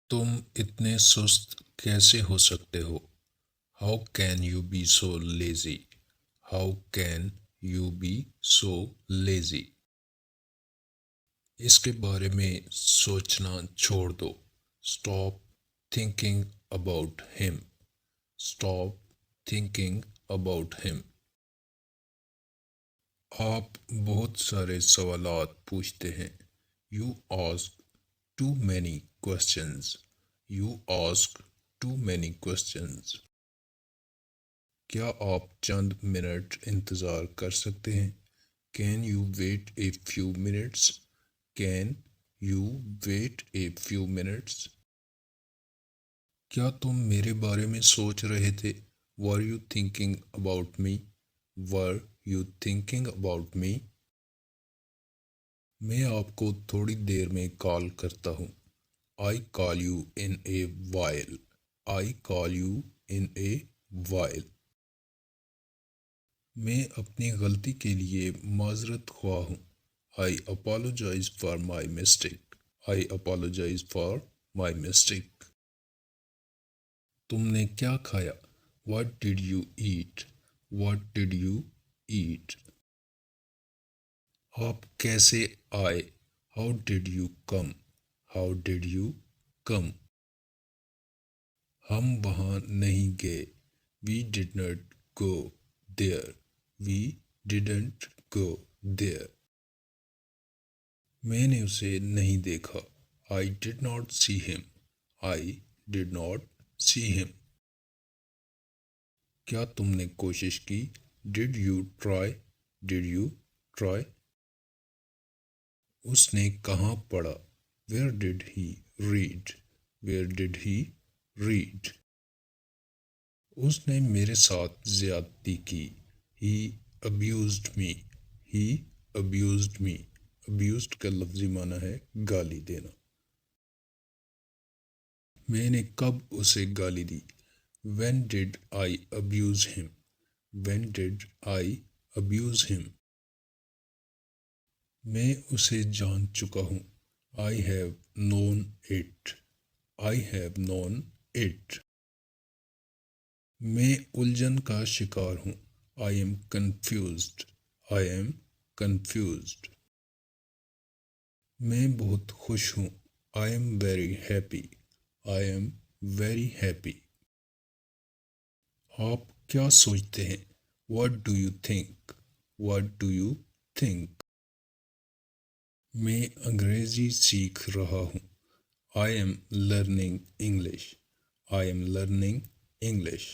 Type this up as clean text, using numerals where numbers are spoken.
तुम इतने सुस्त कैसे हो सकते हो? How can you be so lazy? How can you be so lazy? इसके बारे में सोचना छोड़ दो। Stop thinking about him. Stop thinking about him. आप बहुत सारे सवालात पूछते हैं। You ask too many questions. You ask too many questions. क्या आप चंद मिनट इंतज़ार कर सकते हैं? Can you wait a few minutes? Can you wait a few minutes? क्या तुम मेरे बारे में सोच रहे थे? Were you thinking about me? Were you thinking about me? मैं आपको थोड़ी देर में कॉल करता हूँ। I call you in a while. I call you in a while. मैं अपनी गलती के लिए माजरत ख्वाह हूँ। I apologise for my mistake. I apologise for my mistake. तुमने क्या खाया? What did you eat? What did you eat? आप कैसे आए? How did you come? How did you come? हम वहाँ नहीं गए। We did not go there. We didn't go there. मैंने उसे नहीं देखा। I did not see him. I did not see him. क्या तुमने कोशिश की? Did you try? Did you try? उसने कहाँ पढ़ा? Where did he read? Where did he read? उसने मेरे साथ ज्यादती की। He abused me. He abused me. Abused का लफ्ज़ी माना है गाली देना। मैंने कब उसे गाली दी? When did I abuse him? When did I abuse him? मैं उसे जान चुका हूँ। I have known it. I have known it. मैं उलझन का शिकार हूँ। I am confused. I am confused. मैं बहुत खुश हूँ। I am very happy. I am very happy. आप क्या सोचते हैं? What do you think? What do you think? मैं अंग्रेजी सीख रहा हूँ। I am learning English. I am learning English.